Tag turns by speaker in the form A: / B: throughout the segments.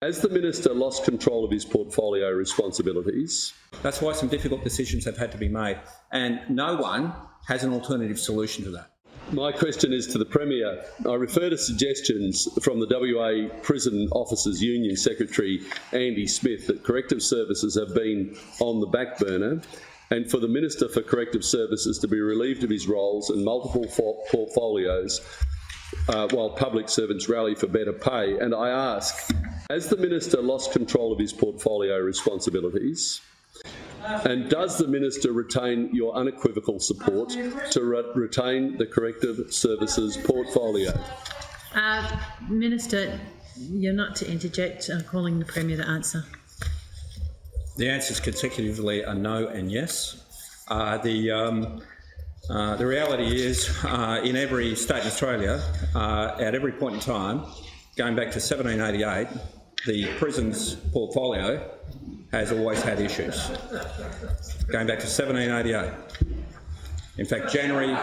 A: Has the Minister lost control of his portfolio responsibilities?
B: That's why some difficult decisions have had to be made, and no one has an alternative solution to that.
A: My question is to the Premier. I refer to suggestions from the WA Prison Officers Union Secretary Andy Smith that corrective services have been on the back burner, and for the Minister for Corrective Services to be relieved of his roles and multiple portfolios while public servants rally for better pay. And I ask, has the Minister lost control of his portfolio responsibilities? And does the Minister retain your unequivocal support to retain the Corrective Services portfolio?
C: Minister, you're not to interject. I'm calling the Premier to answer.
B: The answers consecutively are no and yes. The reality is, in every state in Australia, at every point in time, going back to 1788, the prisons portfolio has always had issues. Going back to 1788. In fact, January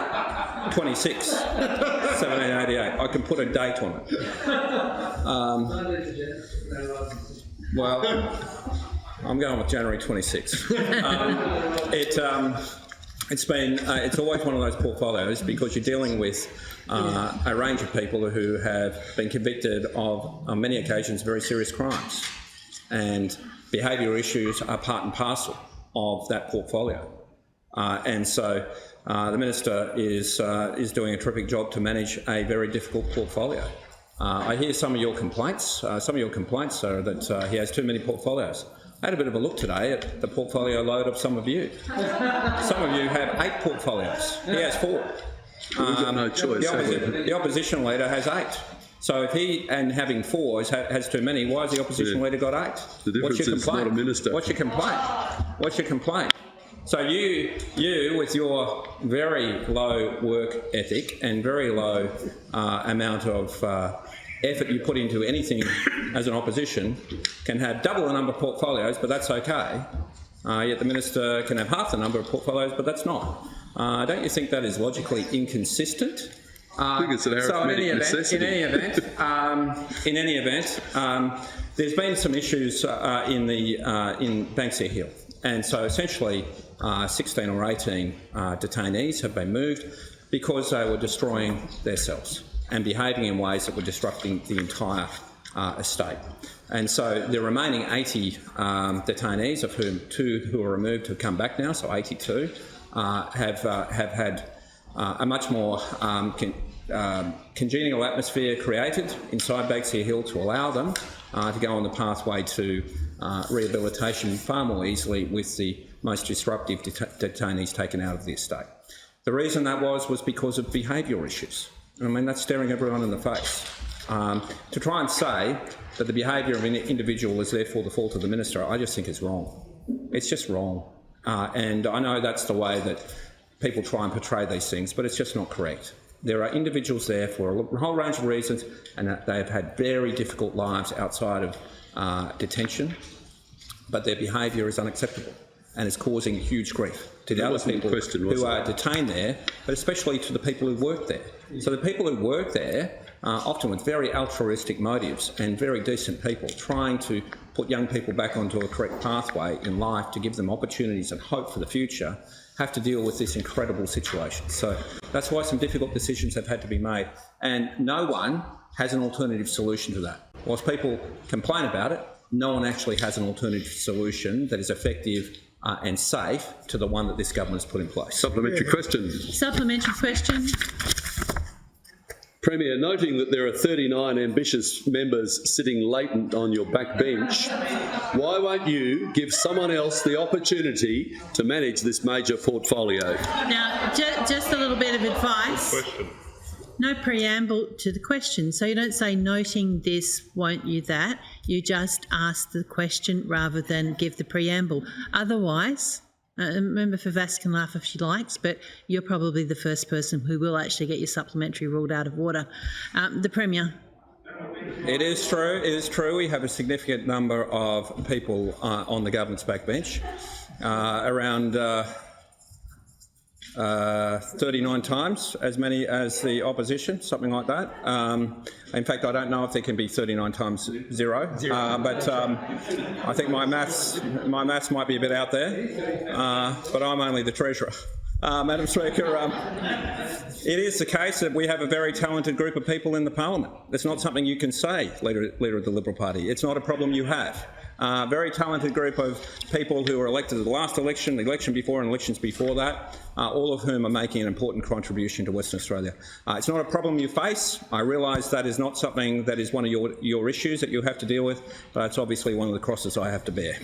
B: 26, 1788. I can put a date on it. Well, I'm going with January 26. It's always one of those portfolios because you're dealing with a range of people who have been convicted of, on many occasions, very serious crimes. And behavioural issues are part and parcel of that portfolio. And so the Minister is doing a terrific job to manage a very difficult portfolio. I hear some of your complaints. Some of your complaints are that he has too many portfolios. I had a bit of a look today at the portfolio load of some of you. Some of you have 8 portfolios. He has 4.
A: We've got no choice.
B: The opposition leader has 8. So if he, and having 4, has too many, why has the opposition leader got 8?
A: The difference is not a minister.
B: What's your complaint? What's your complaint? So you with your very low work ethic and very low amount of effort you put into anything as an opposition can have double the number of portfolios, but that's okay. Yet the Minister can have half the number of portfolio, but that's not. Don't you think that is logically inconsistent?
A: I think it's an arithmetic necessity.
B: In any event, there's been some issues in Banksia Hill, and so essentially 16 or 18 detainees have been moved because they were destroying their cells and behaving in ways that were disrupting the entire estate. And so the remaining 80 detainees, of whom 2 who are removed have come back now, so 82, have had a much more congenial atmosphere created inside Banksia Hill to allow them to go on the pathway to rehabilitation far more easily with the most disruptive detainees taken out of the estate. The reason that was because of behavioural issues. I mean, that's staring everyone in the face. To try and say that the behaviour of an individual is therefore the fault of the Minister, I just think is wrong. It's just wrong. And I know that's the way that people try and portray these things, but it's just not correct. There are individuals there for a whole range of reasons, and they have had very difficult lives outside of detention, but their behaviour is unacceptable and is causing huge grief to the other people who are detained there, but especially to the people who work there. So the people who work there, often with very altruistic motives and very decent people, trying to put young people back onto a correct pathway in life to give them opportunities and hope for the future, have to deal with this incredible situation. So that's why some difficult decisions have had to be made, and no one has an alternative solution to that. Whilst people complain about it, no one actually has an alternative solution that is effective and safe to the one that this government has put in place.
A: Supplementary question.
C: Supplementary question.
A: Premier, noting that there are 39 ambitious members sitting latent on your back bench, why won't you give someone else the opportunity to manage this major portfolio?
C: Now, just a little bit of advice. No preamble to the question. So you don't say, noting this, won't you that? You just ask the question rather than give the preamble. Otherwise, remember, Favas can laugh if she likes, but you're probably the first person who will actually get your supplementary ruled out of order. The Premier.
B: It is true. We have a significant number of people on the government's backbench, around 39 times as many as the opposition, something like that. In fact, I don't know if there can be 39 times zero. But I think my maths might be a bit out there, but I'm only the treasurer. Madam Speaker, it is the case that we have a very talented group of people in the parliament. It's not something you can say, Leader of the Liberal Party. It's not a problem you have. Very talented group of people who were elected at the last election, the election before and elections before that, all of whom are making an important contribution to Western Australia. It's not a problem you face. I realise that is not something that is one of your issues that you have to deal with, but it's obviously one of the crosses I have to bear.